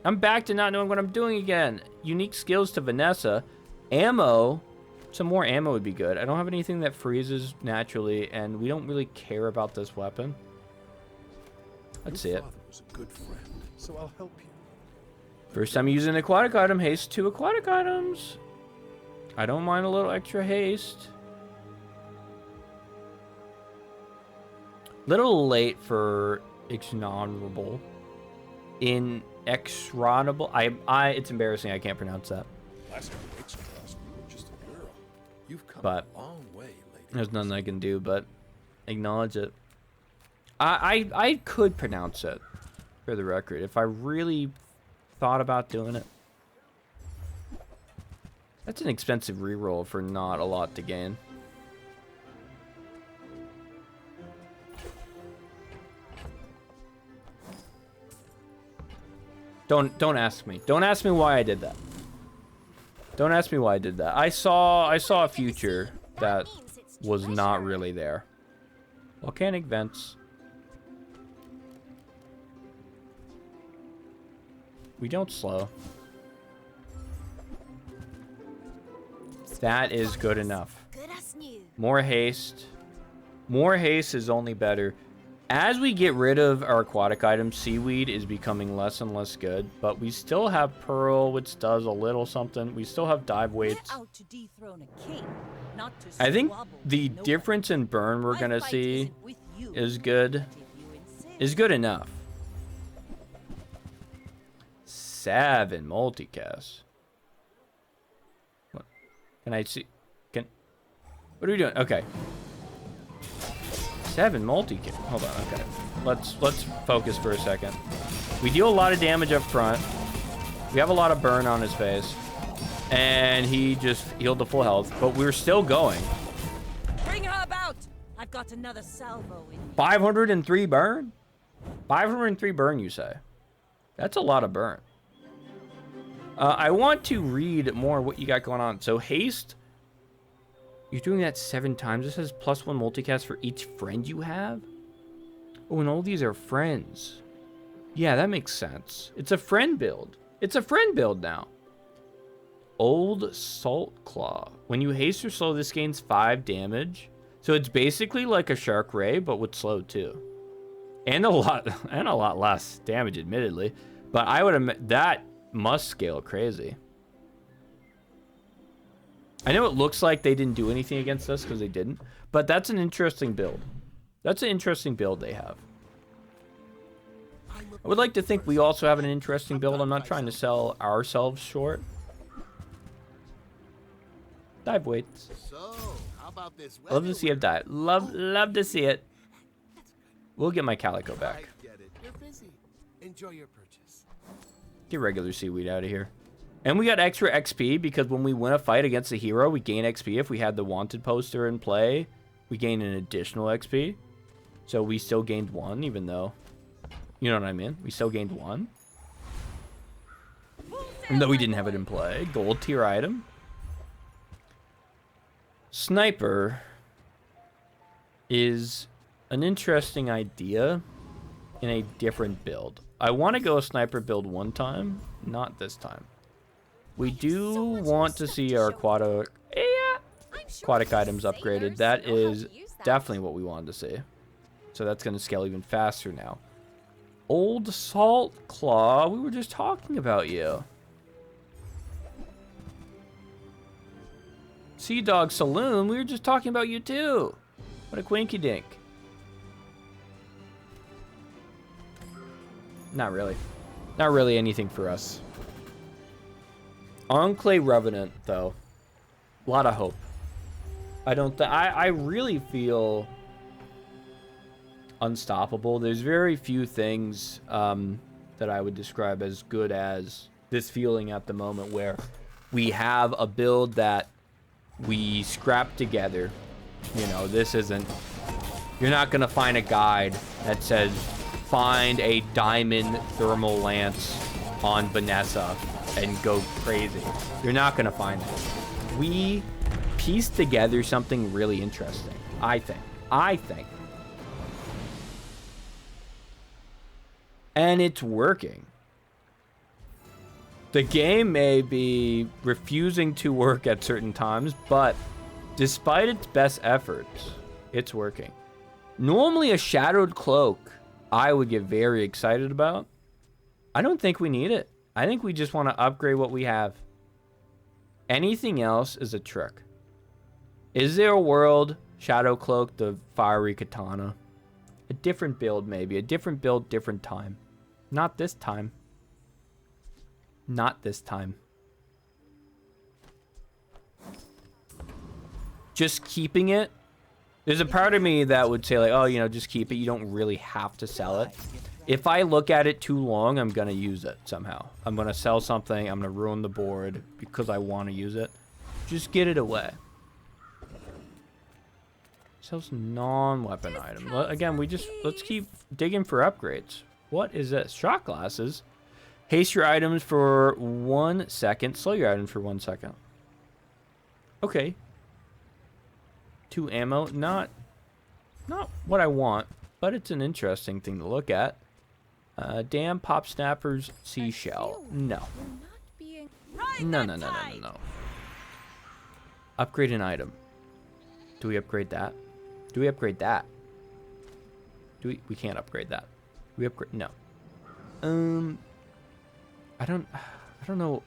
I'm back to not knowing what I'm doing again. Unique skills to Vanessa. Ammo. Some more ammo would be good. I don't have anything that freezes naturally, and we don't really care about this weapon. Let's see it. Father was a good friend, so I'll help you. First time using an aquatic item. Haste 2 aquatic items. I don't mind a little extra haste. Little late for exonerable. Inexorable. It's embarrassing. I can't pronounce that. Last time Rachel trust you were just a girl. You've come But a long way, lady. there's nothing I can do but acknowledge it. I could pronounce it, for the record, if I really thought about doing it. That's an expensive reroll for not a lot to gain. Don't ask me. Don't ask me why I did that. Don't ask me why I did that. I saw a future that was not really there. Volcanic vents. We don't slow. That is good enough. More haste. More haste is only better. As we get rid of our aquatic items, seaweed is becoming less and less good, but we still have pearl, which does a little something. We still have dive weights. I think the difference in burn we're gonna see is good. Is good enough. 7 multicast. What? Can I see? What are we doing? Okay. 7 multi-kill. Hold on, okay. Let's focus for a second. We deal a lot of damage up front. We have a lot of burn on his face. And he just healed to full health, but we're still going. Bring her about! I've got another salvo in. 503 burn? 503 burn, you say? That's a lot of burn. I want to read more what you got going on. So haste, you're doing that 7 times. This says +1 multicast for each friend you have. Oh, and all these are friends. Yeah, that makes sense. It's a friend build. It's a friend build now. Old Salt Claw. When you haste or slow, this gains 5 damage. So it's basically like a Shark Ray, but with slow too. And a lot less damage, admittedly. But I would admit that must scale crazy. I know it looks like they didn't do anything against us because they didn't, but that's an interesting build. That's an interesting build they have. I would like to think we also have an interesting build. I'm not trying to sell ourselves short. Dive weights. So, how about this? Love to see it dive. Love to see it. We'll get my calico back. I get it. You're busy. Enjoy your purchase. Get regular seaweed out of here. And we got extra XP because when we win a fight against a hero, we gain XP. If we had the wanted poster in play, we gain an additional XP. So we still gained 1, even though, you know what I mean? We still gained 1. Even though we didn't have it in play. Gold tier item. Sniper is an interesting idea in a different build. I want to go a sniper build one time, not this time. We do want to see our aquatic items upgraded. That is definitely what we wanted to see. So that's going to scale even faster now. Old Salt Claw, we were just talking about you. Sea Dog Saloon, we were just talking about you too. What a quinky dink. Not really. Not really anything for us. Enclave Revenant, though. A lot of hope. I really feel unstoppable. There's very few things that I would describe as good as this feeling at the moment where we have a build that we scrap together. You know, this isn't... You're not going to find a guide that says, find a diamond thermal lance on Vanessa and go crazy. You're not going to find it. We pieced together something really interesting, I think. And it's working. The game may be refusing to work at certain times, but despite its best efforts, it's working. Normally a shadowed cloak I would get very excited about. I don't think we need it. I think we just want to upgrade what we have. Anything else is a trick. Is there a world, Shadow Cloak, the fiery katana? A different build maybe. A different build, different time. Not this time. Not this time. Just keeping it. There's a part of me that would say like, oh, you know, just keep it. You don't really have to sell it. If I look at it too long, I'm going to use it somehow. I'm going to sell something. I'm going to ruin the board because I want to use it. Just get it away. Sells non-weapon item. Again, let's keep digging for upgrades. What is this? Shot glasses. Haste your items for 1 second. Slow your items for 1 second. Okay. 2 ammo. Not what I want, but it's an interesting thing to look at. Damn Pop Snappers seashell. No. No. Upgrade an item. Do we upgrade that? Do we upgrade that? We can't upgrade that. We upgrade no. I don't know.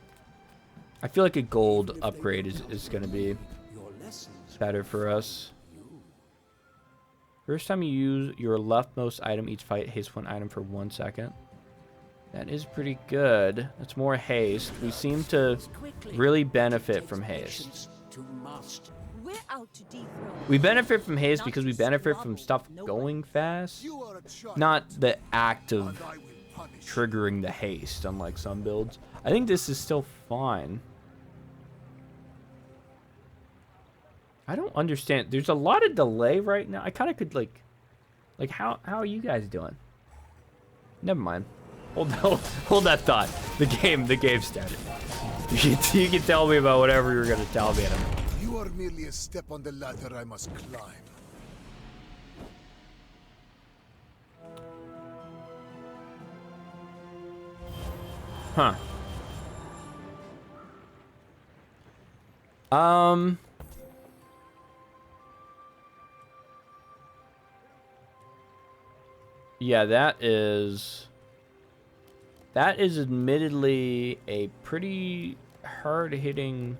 I feel like a gold upgrade is gonna be better for us. First time you use your leftmost item each fight, haste 1 item for 1 second. That is pretty good. That's more haste. We seem to really benefit from haste. We're out to dethrone. We benefit from haste Not because we to benefit from squabble stuff with going fast. You are a child, Not the act of and I will punish you. triggering the haste, unlike some builds. I think this is still fine. I don't understand. There's a lot of delay right now. I kind of could like how are you guys doing? Never mind. Hold that thought. The game started. You can tell me about whatever you're gonna tell me. You are merely a step on the ladder I must climb. Huh. Yeah, that is admittedly a pretty hard-hitting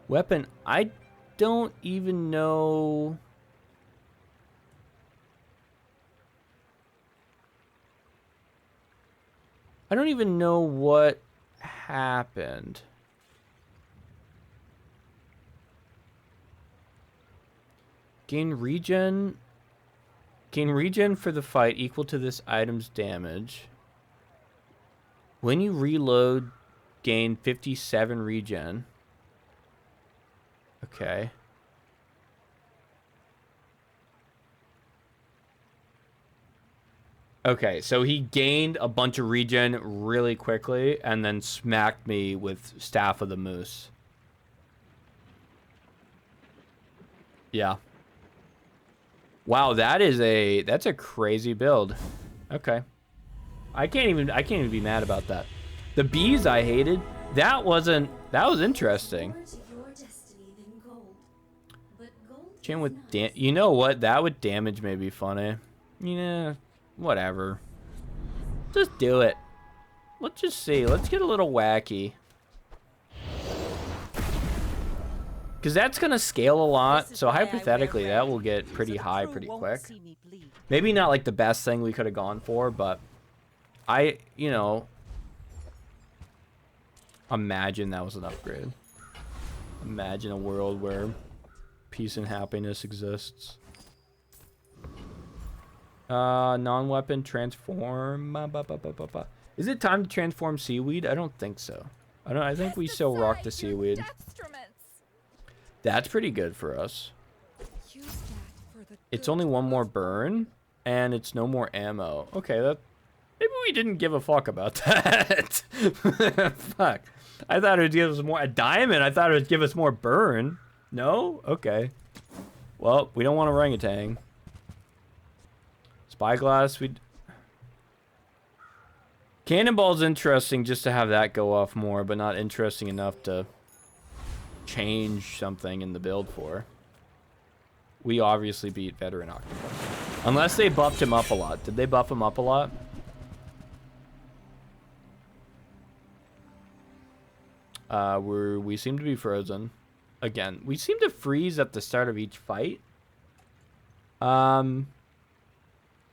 weapon. I don't even know. I don't even know what happened. Gain regen for the fight equal to this item's damage. When you reload, gain 57 regen. Okay. Okay, so he gained a bunch of regen really quickly and then smacked me with Staff of the Moose. Yeah. Wow, that's a crazy build. Okay. I can't even be mad about that. The bees I hated. That was interesting. Chain with you know what? That would damage may be funny. Yeah, whatever. Just do it. Let's just see. Let's get a little wacky. Because that's going to scale a lot. So hypothetically, that will get pretty high pretty quick. Maybe not like the best thing we could have gone for, but imagine that was an upgrade. Imagine a world where peace and happiness exists. Non-weapon transform. Is it time to transform seaweed? I don't think so. I think we still rock the seaweed. That's pretty good for us. It's only one more burn, and it's no more ammo. Okay, maybe we didn't give a fuck about that. Fuck. I thought it would give us more. A diamond, I thought it would give us more burn. No? Okay. Well, we don't want orangutan. Spyglass, Cannonball's interesting just to have that go off more, but not interesting enough to change something in the build for. We obviously beat Veteran Octopus. Unless they buffed him up a lot. Did they buff him up a lot? We seem to be frozen. Again, we seem to freeze at the start of each fight.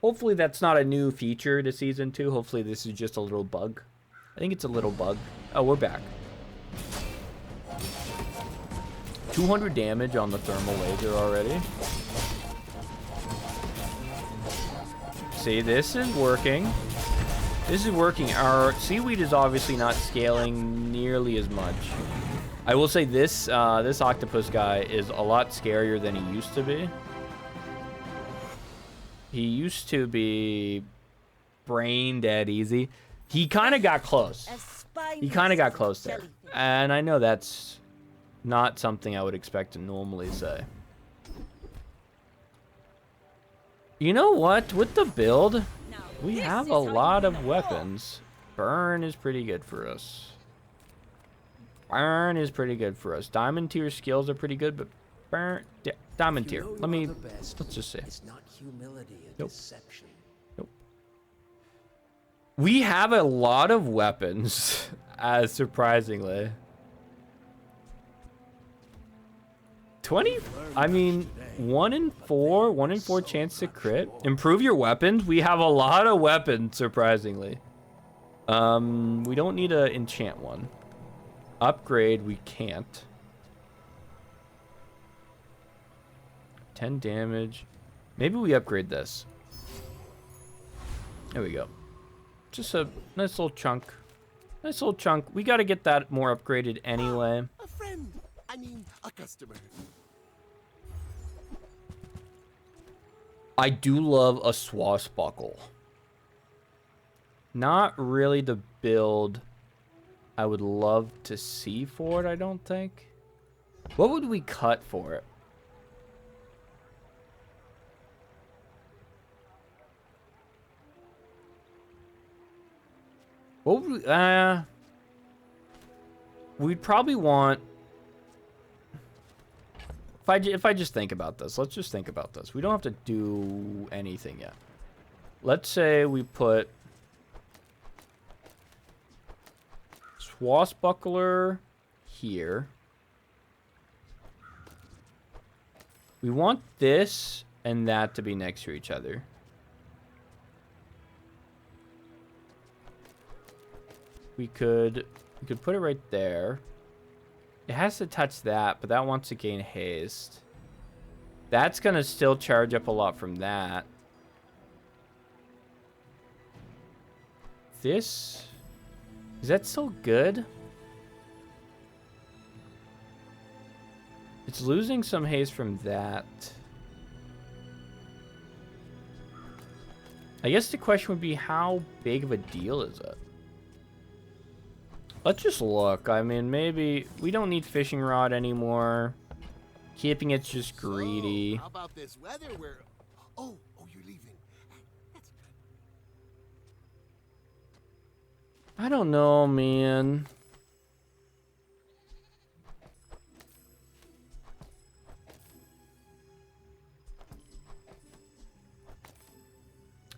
Hopefully that's not a new feature to Season 2. Hopefully this is just a little bug. I think it's a little bug. Oh, we're back. 200 damage on the thermal laser already. See, this is working. This is working. Our seaweed is obviously not scaling nearly as much. I will say this octopus guy is a lot scarier than he used to be. He used to be brain dead easy. He kind of got close. He kind of got close there. And I know that's not something I would expect to normally say. You know what? With the build, we have a lot of weapons. Burn is pretty good for us. Burn is pretty good for us. Diamond tier skills are pretty good, but burn... Diamond tier. Let's just say. It's not humility and Nope. deception. Nope. We have a lot of weapons, surprisingly. 20? I mean, 1 in 4 chance to crit. Improve your weapons. We have a lot of weapons, surprisingly. We don't need to enchant one. Upgrade, we can't. 10 damage. Maybe we upgrade this. There we go. Just a nice little chunk. Nice little chunk. We got to get that more upgraded anyway. A friend. I mean, a customer. I do love a swashbuckle. Not really the build I would love to see for it, I don't think. What would we cut for it? What would we, we'd probably want... If I just think about this, let's just think about this. We don't have to do anything yet. Let's say we put swashbuckler here. We want this and that to be next to each other. We could put it right there. It has to touch that, but that wants to gain haste. That's going to still charge up a lot from that. This... Is that still good? It's losing some haste from that. I guess the question would be, how big of a deal is it? Let's just look. I mean, maybe we don't need fishing rod anymore. Keeping it's just greedy. So, how about this weather where... Oh, you're leaving. That's good. I don't know, man.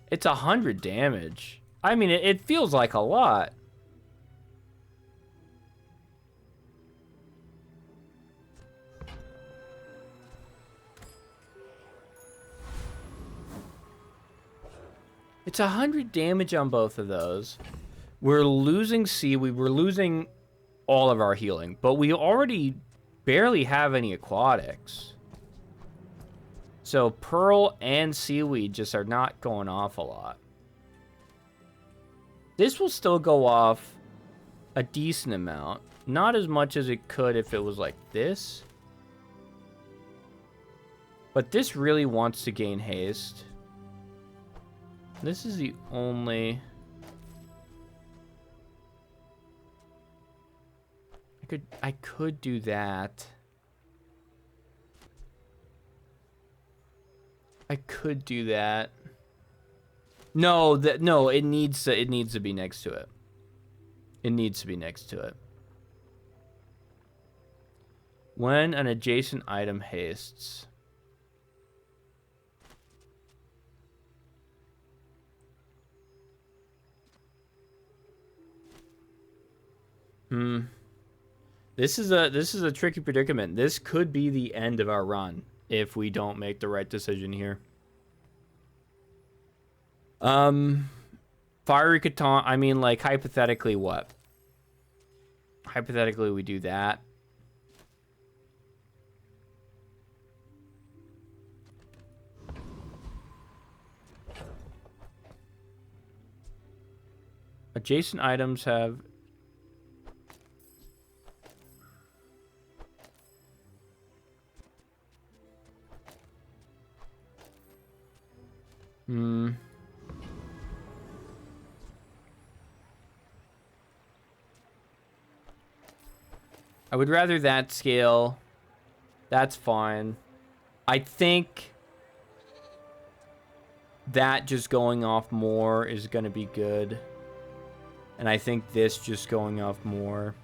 It's 100 damage. I mean, it feels like a lot. It's 100 damage on both of those. We're losing seaweed. We're losing all of our healing. But we already barely have any aquatics. So pearl and seaweed just are not going off a lot. This will still go off a decent amount. Not as much as it could if it was like this. But this really wants to gain haste. This is the only... I could do that. I could do that. No, it needs to be next to it. It needs to be next to it. When an adjacent item hastes. This is a tricky predicament. This could be the end of our run if we don't make the right decision here. Fiery Catan, I mean, like, hypothetically what? Hypothetically we do that. Adjacent items have... I would rather that scale. That's fine. I think that just going off more is going to be good. And I think this just going off more.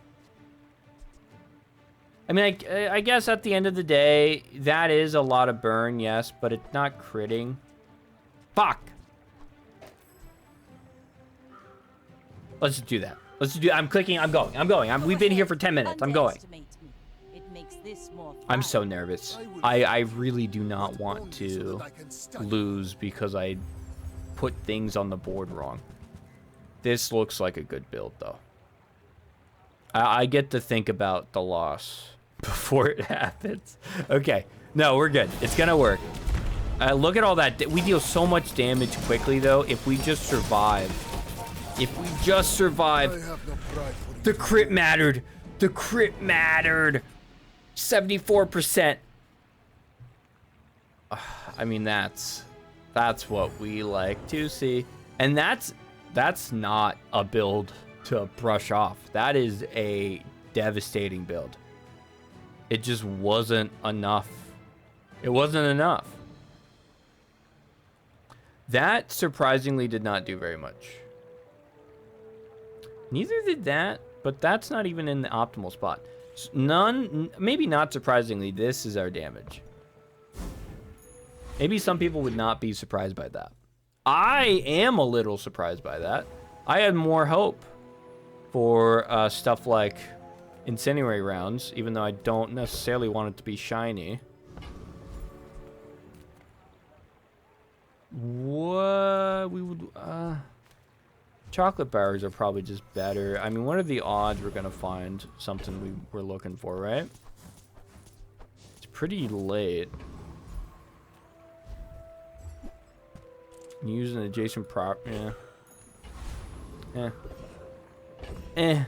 I mean, I guess at the end of the day, that is a lot of burn, yes, but it's not critting. Fuck! Let's just do that. Let's do. I'm clicking. I'm going. We've been here for 10 minutes. I'm going. I'm so nervous. I really do not want to lose because I put things on the board wrong. This looks like a good build, though. I get to think about the loss before it happens. Okay. No, we're good. It's gonna work. Look at all that. We deal so much damage quickly, though, if we just survive. If we just survive. The crit mattered. The crit mattered. 74%. I mean, that's what we like to see. And that's not a build to brush off. That is a devastating build. It just wasn't enough. It wasn't enough. That surprisingly did not do very much. Neither did that, but that's not even in the optimal spot. Maybe not surprisingly, this is our damage. Maybe some people would not be surprised by that. I am a little surprised by that. I had more hope for stuff like incendiary rounds, even though I don't necessarily want it to be shiny. What we would chocolate bars are probably just better. I mean, what are the odds we're gonna find something we were looking for, right? It's pretty late. Use an adjacent prop, yeah.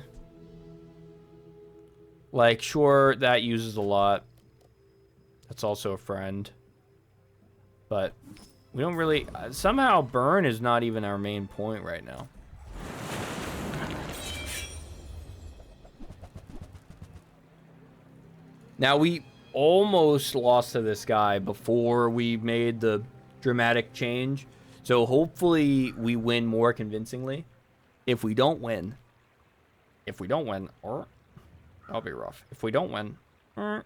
Like, sure, that uses a lot. That's also a friend. But we don't really... somehow burn is not even our main point right now. Now, we almost lost to this guy before we made the dramatic change. So hopefully we win more convincingly. If we don't win, or that'll be rough. If we don't win, won't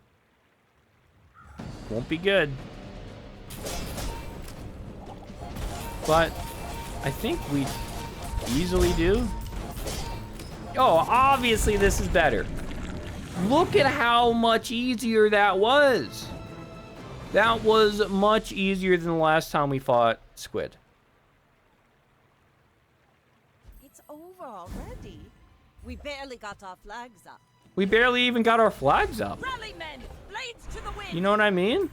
be good. But I think we easily do. Oh, obviously this is better. Look at how much easier that was. That was much easier than the last time we fought Squid. It's over already. We barely got our flags up. We barely even got our flags up. Rally men, blades to the wind. You know what I mean?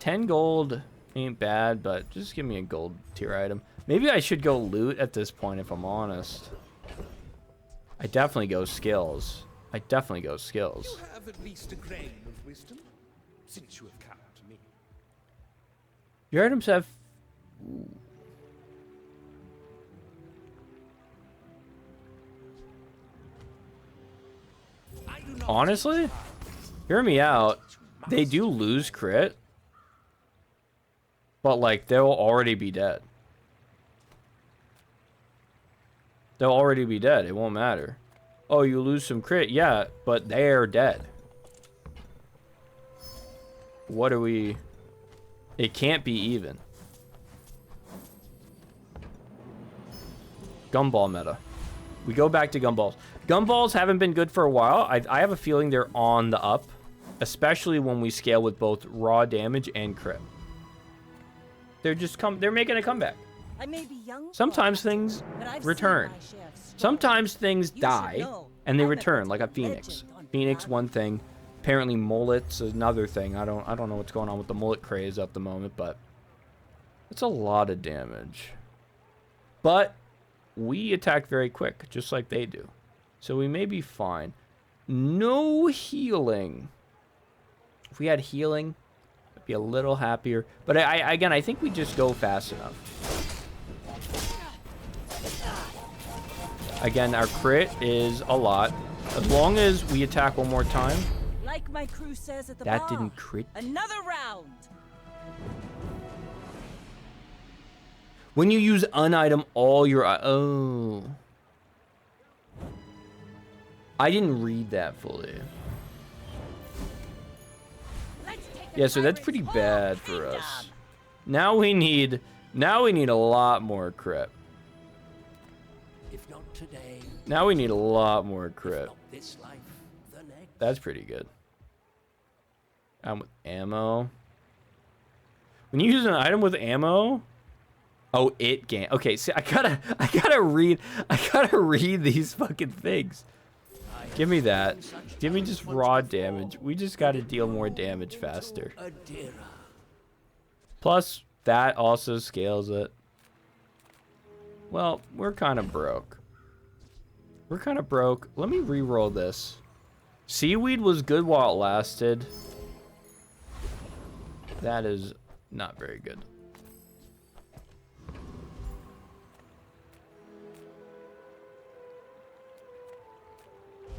10 gold ain't bad, but just give me a gold tier item. Maybe I should go loot at this point, if I'm honest. I definitely go skills. You have at least a grain of wisdom, since you have come to me. Your items have... Honestly, hear me out. They do lose crit. But, like, they'll already be dead. They'll already be dead. It won't matter. Oh, you lose some crit. Yeah, but they're dead. What are we... It can't be even. Gumball meta. We go back to gumballs. Gumballs haven't been good for a while. I have a feeling they're on the up. Especially when we scale with both raw damage and crit. They're making a comeback. I may be young, sometimes things return. Sometimes things die and they return, like a phoenix. Phoenix, one thing. Apparently mullets is another thing. I don't know what's going on with the mullet craze at the moment, but it's a lot of damage. But we attack very quick, just like they do. So we may be fine. No healing. If we had healing, I'd be a little happier. But again, I think we just go fast enough. Again, our crit is a lot. As long as we attack one more time. Like my crew says at the that bar, didn't crit. Another round. When you use an item, all your... Oh. I didn't read that fully. Yeah, so that's pretty bad for us. Now we need a lot more crit. If not today, Now we need a lot more crit. not this life, the next. That's pretty good. With ammo. When you use an item with ammo, oh, it gain. Okay, see, I gotta read these fucking things. I Give me that. Give me just raw damage. We just gotta deal more damage faster. Plus, that also scales it. Well, we're kind of broke. We're kind of broke. Let me re-roll this. Seaweed was good while it lasted. That is not very good.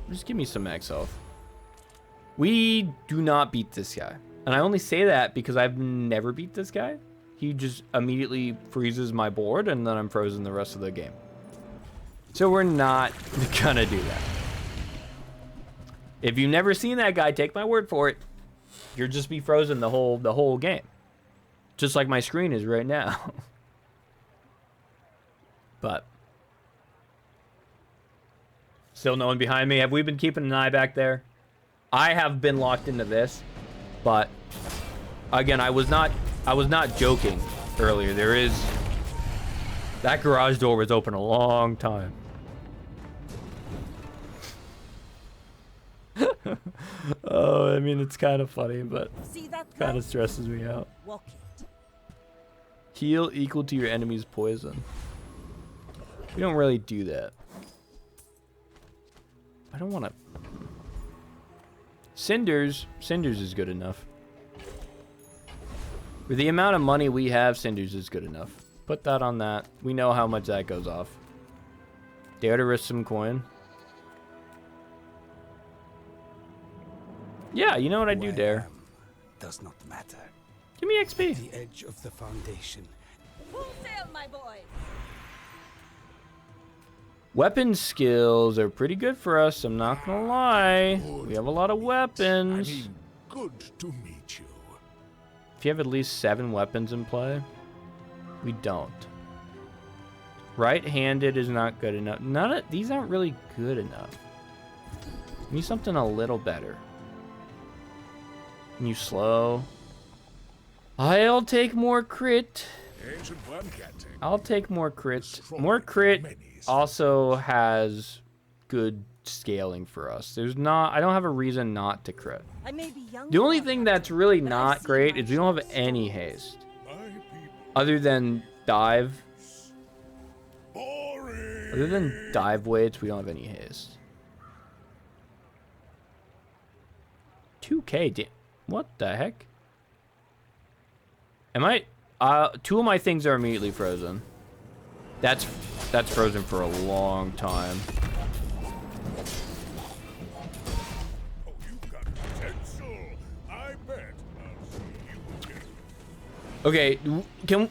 Just give me some max health. We do not beat this guy. And I only say that because I've never beat this guy. He just immediately freezes my board and then I'm frozen the rest of the game. So we're not gonna do that. If you've never seen that guy, take my word for it. You'll just be frozen the whole game. Just like my screen is right now. But still no one behind me. Have we been keeping an eye back there? I have been locked into this, but again, I was not joking earlier. That garage door was open a long time. Oh, I mean, it's kind of funny, but kind of stresses me out. Heal equal to your enemy's poison. We don't really do that. I don't want to. Cinders is good enough. For the amount of money we have, Cinders is good enough. Put that on that. We know how much that goes off. Dare to risk some coin. Yeah, you know what I do, Dare. Does not matter. Give me XP. The edge of the foundation. Full sail, my boy. Weapon skills are pretty good for us, I'm not gonna lie. We have a lot of weapons. I mean, good to meet you. If you have at least 7 weapons in play, we don't. Right-handed is not good enough. None of these aren't really good enough. We need something a little better. Can you slow? I'll take more crit. I'll take more crit. More crit also has good scaling for us. I don't have a reason not to crit. I may be young, The only thing that's really not great is we don't have any haste. Other than dive. Other than dive weights, we don't have any haste. 2K, what the heck? Am I? 2 of my things are immediately frozen. That's frozen for a long time. Oh, you've got potential. I bet I'll see you again. Okay, can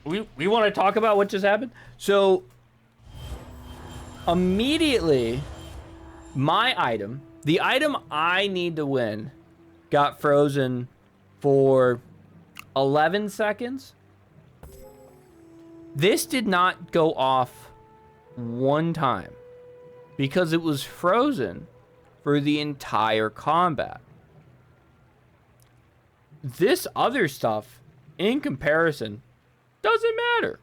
we want to talk about what just happened? So immediately, my item, the item I need to win, got frozen for 11 seconds. This did not go off one time because it was frozen for the entire combat. This other stuff, in comparison, doesn't matter.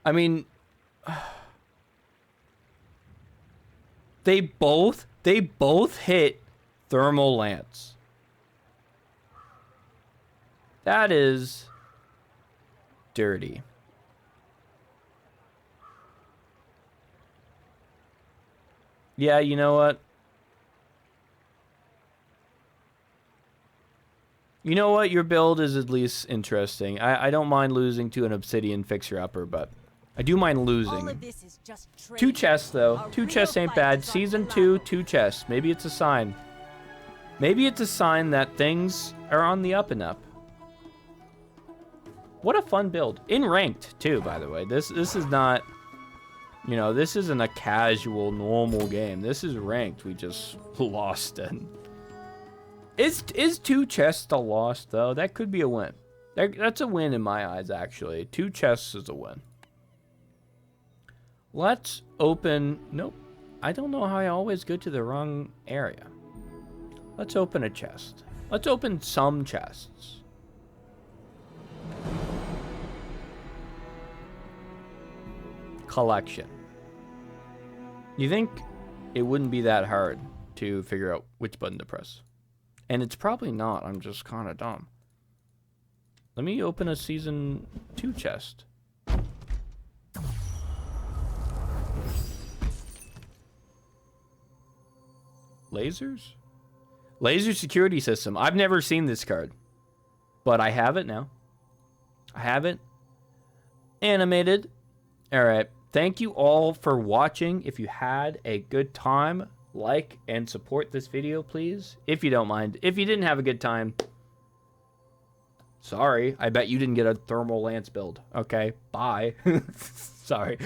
I mean, they both hit thermal lance. That is dirty. Yeah, you know what? You know what? Your build is at least interesting. I don't mind losing to an obsidian fixer-upper, but I do mind All losing. of this is just 2 chests, though. A 2 real chests ain't fight bad. is on Season the 2, line. 2 chests. Maybe it's a sign. Maybe it's a sign that things are on the up and up. What a fun build. In ranked, too, by the way. This is not... You know, this isn't a casual, normal game. This is ranked. We just lost it. Is 2 chests a loss, though? That could be a win. That's a win in my eyes, actually. 2 chests is a win. Let's open... Nope. I don't know how I always go to the wrong area. Let's open a chest. Let's open some chests. Collection. You think it wouldn't be that hard to figure out which button to press? And it's probably not. I'm just kind of dumb. Let me open a season 2 chest. Lasers? Laser security system. I've never seen this card, but I have it now. I have it animated. All right. Thank you all for watching. If you had a good time, like and support this video, please. If you don't mind. If you didn't have a good time, sorry. I bet you didn't get a thermal lance build. Okay. Bye. Sorry.